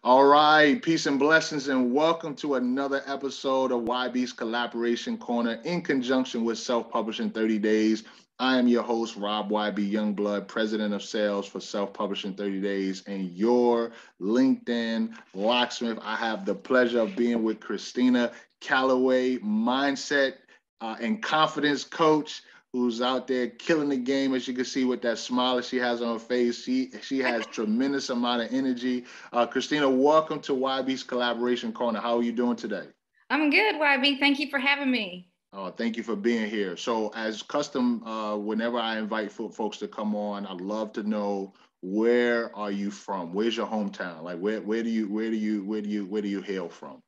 All right, peace and blessings, and welcome to another episode of YB's Collaboration Corner in conjunction with Self Publishing 30 Days. I am your host, Rob YB Youngblood, President of Sales for Self Publishing 30 Days, and your LinkedIn locksmith. I have the pleasure of being with Christina Callaway, mindset and confidence coach, who's out there killing the game, as you can see with that smile that she has on her face. She has tremendous amount of energy. Christina, welcome to YB's Collaboration Corner. How are you doing today? I'm good, YB. Thank you for having me. Thank you for being here. So, as custom, whenever I invite folks to come on, I'd love to know, where are you from? Where's your hometown? Like, where do you hail from?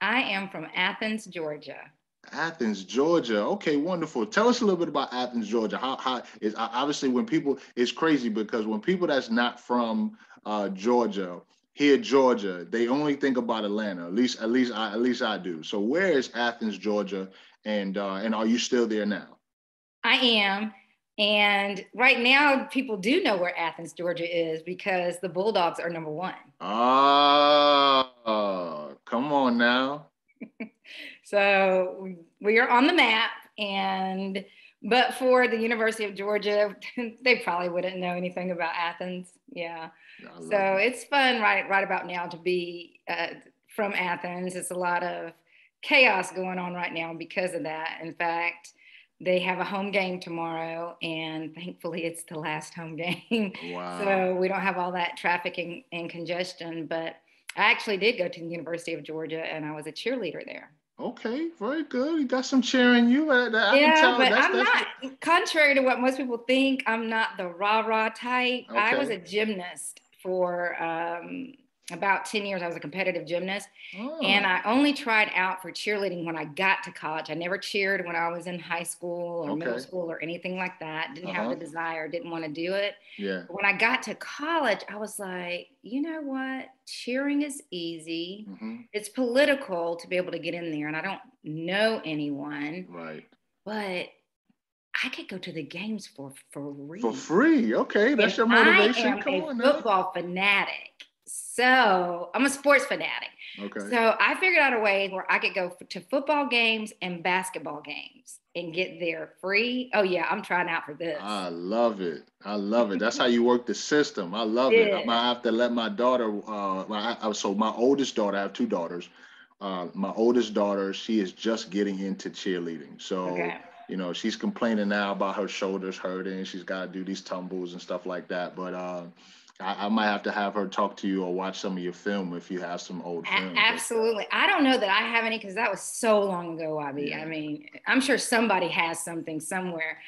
I am from Athens, Georgia. Athens, Georgia. Okay, wonderful. Tell us a little bit about Athens, Georgia. How is obviously when people, it's crazy because when people that's not from Georgia hear Georgia, they only think about Atlanta. At least I do. So where is Athens, Georgia, and are you still there now? I am. And right now, people do know where Athens, Georgia is because the Bulldogs are number one. Ah, come on now. So we are on the map. But for the University of Georgia, they probably wouldn't know anything about Athens. Yeah. So it's fun right about now to be from Athens. It's a lot of chaos going on right now because of that. In fact, they have a home game tomorrow, and thankfully it's the last home game. Wow. So we don't have all that traffic and congestion. But I actually did go to the University of Georgia, and I was a cheerleader there. Okay, very good. You got some cheer in you. I can Yeah, tell. but That's I'm not, contrary to what most people think, I'm not the rah-rah type. I was okay. a gymnast for about 10 years. I was a competitive gymnast. And Oh, I only tried out for cheerleading when I got to college. I never cheered when I was in high school or middle okay. school or anything like that. Didn't have Uh-huh. the desire, didn't want to do it. Yeah. But when I got to college, I was like, you know what? Cheering is easy. Hmm. It's political to be able to get in there, and I don't know anyone, Right. but I could go to the games for For free. free. Okay, that's And your I motivation. am Come a on now. football fanatic. So I'm a sports fanatic. Okay. So I figured out a way where I could go to football games and basketball games and get there free. Oh, yeah, I'm trying out for this. I love it. I love it. That's how you work the system. I love it. I Yeah. might have to let my daughter. So my oldest daughter, I have two daughters. My oldest daughter, she is just getting into cheerleading. So, Okay. she's complaining now about her shoulders hurting. She's got to do these tumbles and stuff like that. But I might have her talk to you or watch some of your film if you have some old film. But Absolutely. I don't know that I have any because that was so long ago, Abby. I yeah. mean, I'm sure somebody has something somewhere,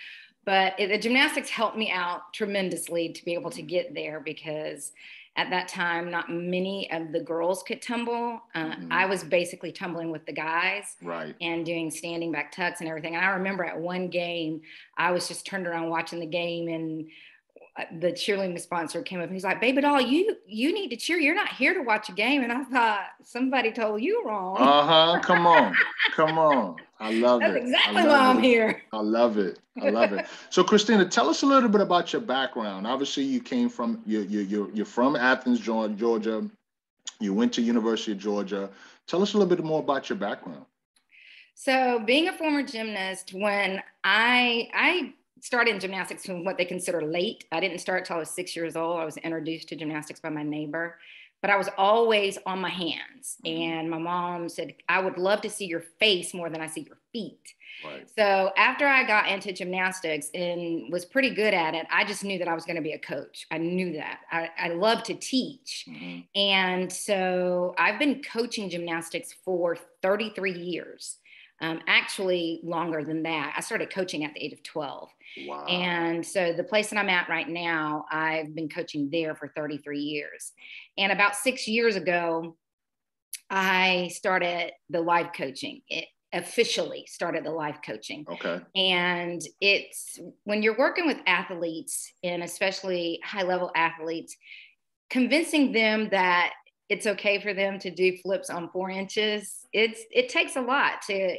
but the gymnastics helped me out tremendously to be able to Mhm. get there because at that time, not many of the girls could tumble. I Mhm. was basically tumbling with the guys Right. and doing standing back tucks and everything. And I remember at one game, I was just turned around watching the game, and the cheerleading sponsor came up and he's like, "Baby doll, you need to cheer. You're not here to watch a game." And I thought, somebody told you wrong. Uh-huh. Come on. Come on. I love That's it. I exactly why love I'm it. here. I love it. I love it. So Christina, tell us a little bit about your background. Obviously, you came from you're from Athens, Georgia. You went to University of Georgia. Tell us a little bit more about your background. So, being a former gymnast, when I started in gymnastics from what they consider late, I didn't start till I was 6 years old. I was introduced to gymnastics by my neighbor, but I was always on my hands. Hmm. And my mom said, "I would love to see your face more than I see your feet." Right. So after I got into gymnastics and was pretty good at it, I just knew that I was going to be a coach. I knew that. I love to teach. Hmm. And so I've been coaching gymnastics for 33 years. Actually, longer than that. I started coaching at the age of 12. Wow. And so the place that I'm at right now, I've been coaching there for 33 years. And about 6 years ago, I started the life coaching. It officially started the life coaching. Okay. And it's when you're working with athletes, and especially high level athletes, convincing them that it's okay for them to do flips on 4 inches. It takes a lot to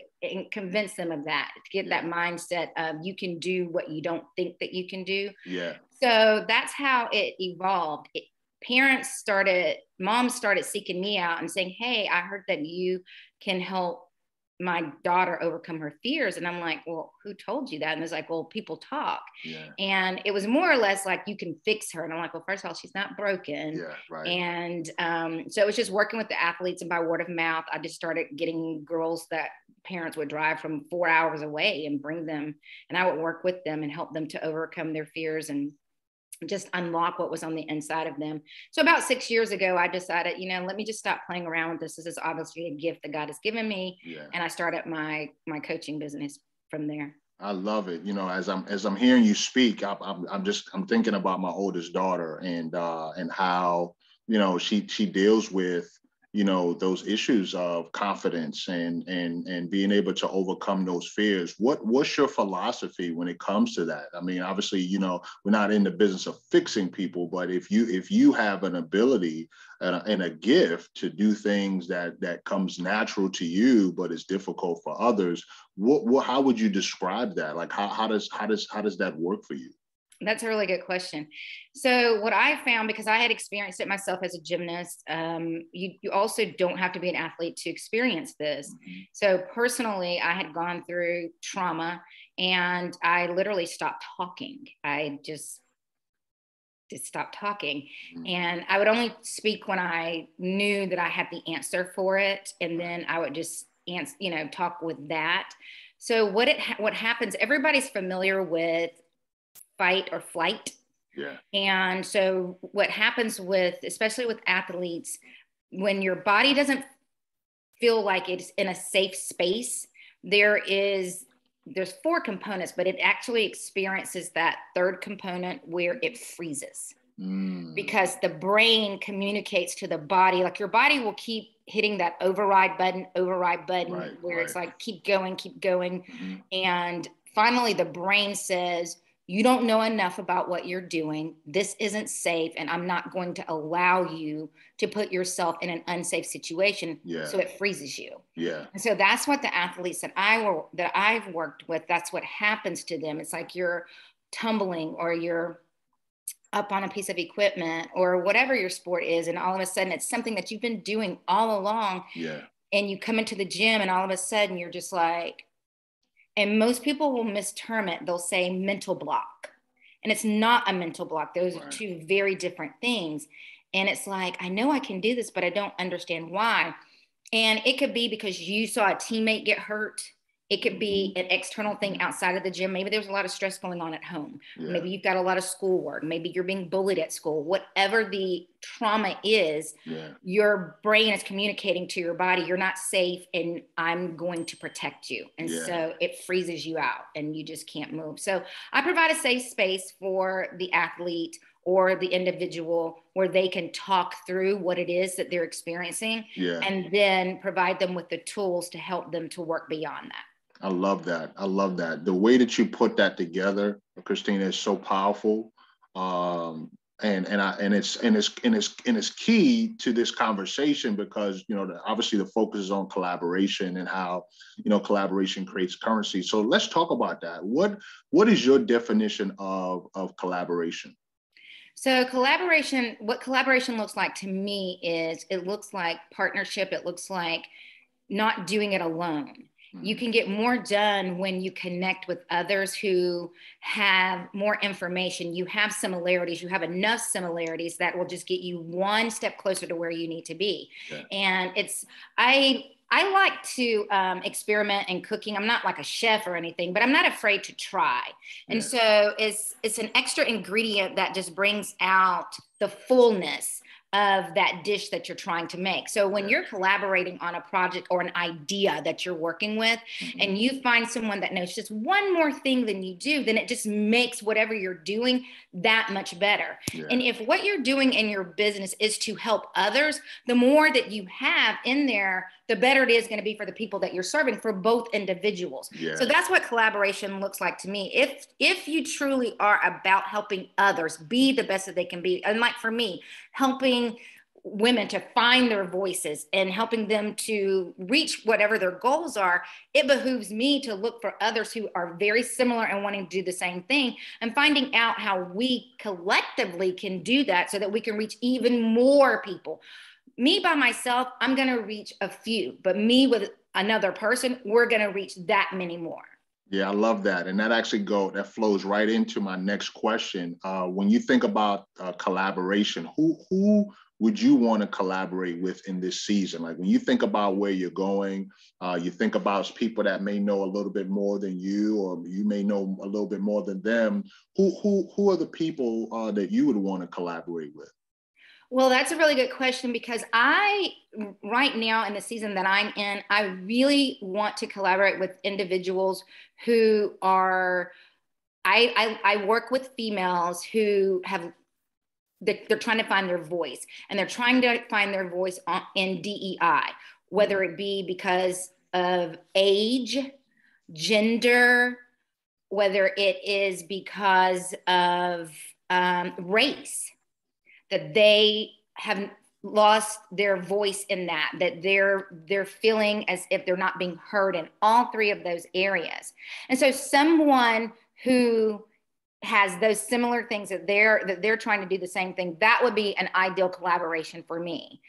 convince them of that, to get that Yeah. mindset of you can do what you don't think that you can do. Yeah. So that's how it evolved. moms started seeking me out and saying, hey, I heard that you can help my daughter overcome her fears. And I'm like, well, who told you that? And it's like, well, people talk. Yeah. And it was more or less like, you can fix her. And I'm like, well, first of all, she's not broken. Yeah, right. And so it was just working with the athletes, and by word of mouth, I just started getting girls that parents would drive from 4 hours away and bring them. And I would work with them and help them to overcome their fears and just unlock what was on the inside of them. So about 6 years ago, I decided, let me just stop playing around with this. This is obviously a gift that God has given me. Yeah. And I started my coaching business from there. I love it. As I'm hearing you speak, I'm thinking about my oldest daughter and how, she deals with, those issues of confidence and being able to overcome those fears. What's your philosophy when it comes to that? I mean, obviously, we're not in the business of fixing people, but if you have an ability and a gift to do things that comes natural to you, but is difficult for others, how would you describe that? Like, how does that work for you? That's a really good question. So what I found, because I had experienced it myself as a gymnast, you also don't have to be an athlete to experience this. Mm-hmm. So personally, I had gone through trauma and I literally stopped talking. I just stopped talking. Mm-hmm. And I would only speak when I knew that I had the answer for it. And then I would just talk with that. So what happens, everybody's familiar with fight or flight. Yeah. And so what happens especially with athletes, when your body doesn't feel like it's in a safe space, there's 4 components, but it actually experiences that third component where it freezes. Because the brain communicates to the body, like your body will keep hitting that override button, right, where it's like, keep going. Mm-hmm. And finally the brain says, you don't know enough about what you're doing. This isn't safe. And I'm not going to allow you to put yourself in an unsafe situation. Yeah. So it freezes you. Yeah. And so that's what the athletes that I've worked with, that's what happens to them. It's like you're tumbling or you're up on a piece of equipment or whatever your sport is. And all of a sudden it's something that you've been doing all along. Yeah. And you come into the gym and all of a sudden you're just like, and most people will misterm it. They'll say mental block. And it's not a mental block. Those are 2 very different things. And it's like, I know I can do this, but I don't understand why. And it could be because you saw a teammate get hurt. It could be an external thing outside of the gym. Maybe there's a lot of stress going on at home. Yeah. Maybe you've got a lot of schoolwork. Maybe you're being bullied at school. Whatever the trauma is, your brain is communicating to your body, you're not safe and I'm going to protect you. And so it freezes you out and you just can't move. So I provide a safe space for the athlete or the individual where they can talk through what it is that they're experiencing and then provide them with the tools to help them to work beyond that. I love that. The way that you put that together, Christina, is so powerful. And it's key to this conversation because, obviously the focus is on collaboration and how, collaboration creates currency. So let's talk about that. What is your definition of collaboration? So what collaboration looks like to me is it looks like partnership. It looks like not doing it alone. You can get more done when you connect with others who have more information. You have similarities. You have enough similarities that will just get you one step closer to where you need to be. Okay. And I like to experiment in cooking. I'm not like a chef or anything, but I'm not afraid to try. And so it's an extra ingredient that just brings out the fullness of that dish that you're trying to make. So when you're collaborating on a project or an idea that you're working with, and you find someone that knows just one more thing than you do, then it just makes whatever you're doing that much better. Yeah. And if what you're doing in your business is to help others, the more that you have in there, the better it is going to be for the people that you're serving, for both individuals. Yeah. So that's what collaboration looks like to me. If you truly are about helping others be the best that they can be, and like for me, helping women to find their voices and helping them to reach whatever their goals are, it behooves me to look for others who are very similar and wanting to do the same thing, and finding out how we collectively can do that so that we can reach even more people. Me by myself, I'm going to reach a few, but me with another person, we're going to reach that many more. Yeah, I love that. And that flows right into my next question. When you think about collaboration, who would you want to collaborate with in this season? Like when you think about where you're going, you think about people that may know a little bit more than you, or you may know a little bit more than them. Who are the people that you would want to collaborate with? Well, that's a really good question, because right now in the season that I'm in, I really want to collaborate with individuals who are, I work with females who they're trying to find their voice, and they're trying to find their voice in DEI, whether it be because of age, gender, whether it is because of race, that they have lost their voice in that they're feeling as if they're not being heard in all three of those areas. And so someone who has those similar things that they're trying to do the same thing, that would be an ideal collaboration for me.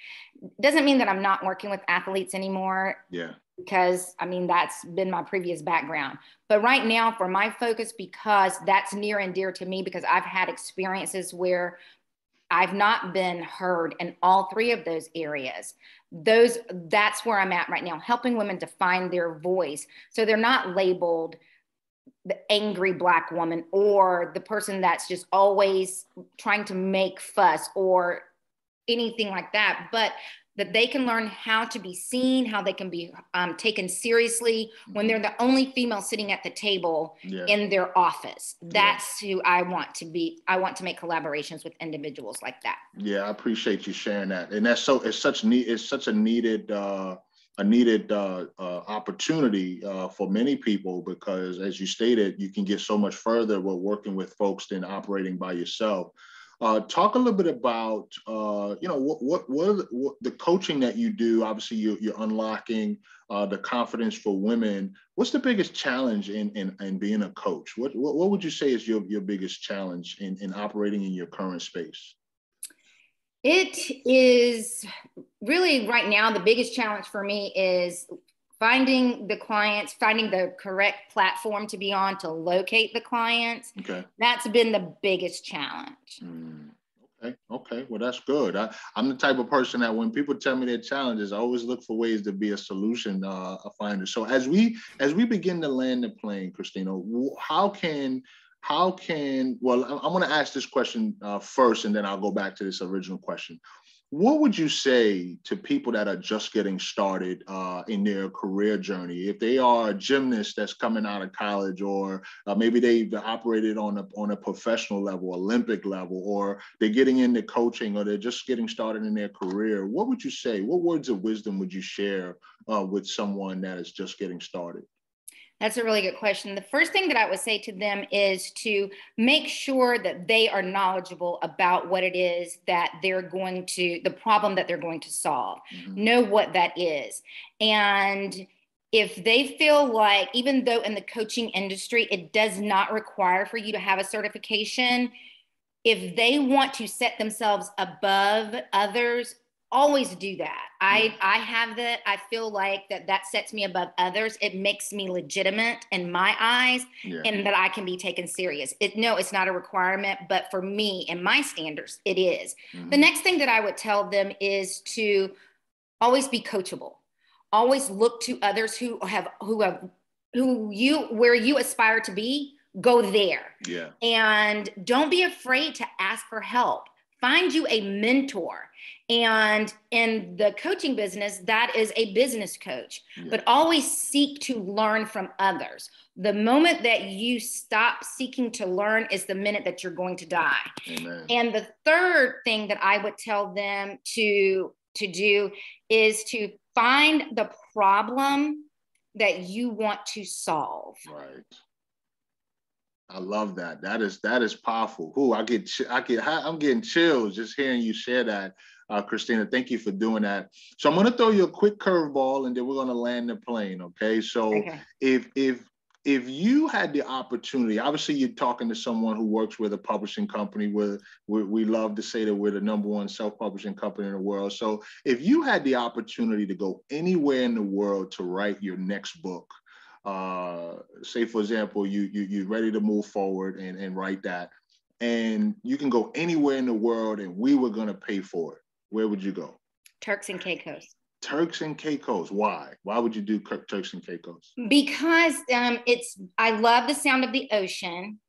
Doesn't mean that I'm not working with athletes anymore. Yeah. Because I mean, that's been my previous background. But right now, for my focus, because that's near and dear to me, because I've had experiences where I've not been heard in all three of those areas. That's where I'm at right now, helping women to find their voice, so they're not labeled the angry Black woman, or the person that's just always trying to make fuss, or anything like that, but that they can learn how to be seen, how they can be taken seriously when they're the only female sitting at the table in their office. That's who I want to be. I want to make collaborations with individuals like that. Yeah, I appreciate you sharing that. And it's such a needed opportunity for many people, because as you stated, you can get so much further with working with folks than operating by yourself. Talk a little bit about, what the coaching that you do. Obviously, you're unlocking the confidence for women. What's the biggest challenge in being a coach? What would you say is your biggest challenge in operating in your current space? It is really right now, the biggest challenge for me is finding the clients, finding the correct platform to be on to locate the clients. Okay. That's been the biggest challenge. Okay. Well, that's good. I'm the type of person that when people tell me their challenges, I always look for ways to be a solution finder. So as we begin to land the plane, Christina, well, I'm going to ask this question first, and then I'll go back to this original question. What would you say to people that are just getting started in their career journey? If they are a gymnast that's coming out of college, or maybe they've operated on a professional level, Olympic level, or they're getting into coaching, or they're just getting started in their career, what would you say? What words of wisdom would you share with someone that is just getting started? That's a really good question. The first thing that I would say to them is to make sure that they are knowledgeable about what it is that the problem that they're going to solve. Mm-hmm. Know what that is. And if they feel like, even though in the coaching industry, it does not require for you to have a certification, if they want to set themselves above others, always do that. I have that. I feel like that sets me above others. It makes me legitimate in my eyes, and that I can be taken serious. It's not a requirement, but for me and my standards, it is. Mm-hmm. The next thing that I would tell them is to always be coachable. Always look to others where you aspire to be, go there. Yeah. And don't be afraid to ask for help. Find you a mentor. And in the coaching business, that is a business coach, but always seek to learn from others. The moment that you stop seeking to learn is the minute that you're going to die. Amen. And the third thing that I would tell them to do is to find the problem that you want to solve. Right. I love that. That is powerful. I'm getting chills just hearing you share that, Christina. Thank you for doing that. So I'm going to throw you a quick curveball, and then we're going to land the plane. Okay. So Okay. if you had the opportunity, obviously you're talking to someone who works with a publishing company. We love to say that we're the #1 self-publishing company in the world. So if you had the opportunity to go anywhere in the world to write your next book, say for example, you're ready to move forward and write that, and you can go anywhere in the world and we were going to pay for it, where would you go? Turks and Caicos. Turks and Caicos. Why would you do Turks and Caicos? Because I love the sound of the ocean.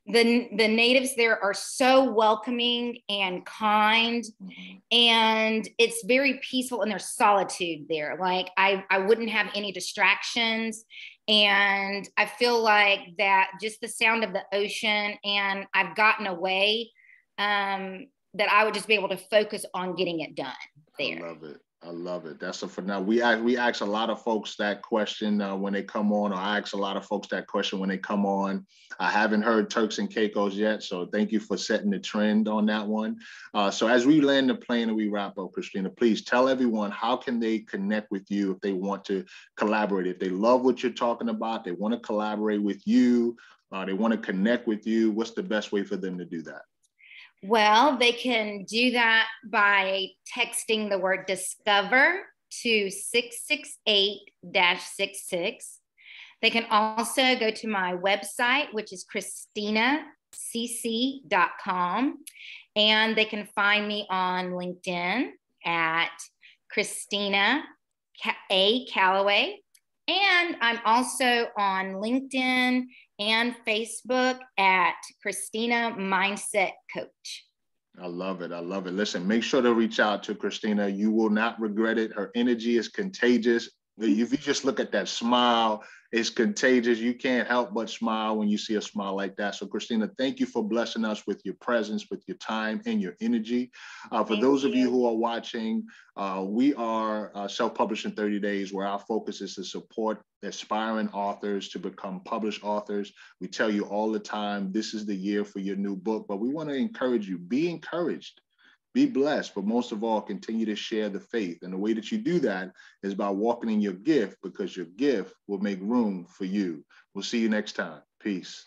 The natives there are so welcoming and kind, and it's very peaceful, and there's solitude there. Like I wouldn't have any distractions, and I feel like that just the sound of the ocean, and I've gotten away, that I would just be able to focus on getting it done there. I love it. I love it. That's for now. We ask a lot of folks that question when they come on, or I ask a lot of folks that question when they come on. I haven't heard Turks and Caicos yet, so thank you for setting the trend on that one. So as we land the plane and we wrap up, Christina, please tell everyone, how can they connect with you if they want to collaborate? If they love what you're talking about, they want to collaborate with you, they want to connect with you, what's the best way for them to do that? Well, they can do that by texting the word discover to 668-66. They can also go to my website, which is ChristinaCC.com. And they can find me on LinkedIn at Christina A. Callaway. And I'm also on LinkedIn and Facebook at Christina Mindset Coach. I love it. I love it. Listen, make sure to reach out to Christina. You will not regret it. Her energy is contagious. If you just look at that smile, it's contagious. You can't help but smile when you see a smile like that. So, Christina, thank you for blessing us with your presence, with your time, and your energy. For those of you who are watching, we are Self-Publishing 30 Days, where our focus is to support aspiring authors to become published authors. We tell you all the time, this is the year for your new book, but we want to encourage you. Be encouraged. Be blessed, but most of all, continue to share the faith. And the way that you do that is by walking in your gift, because your gift will make room for you. We'll see you next time. Peace.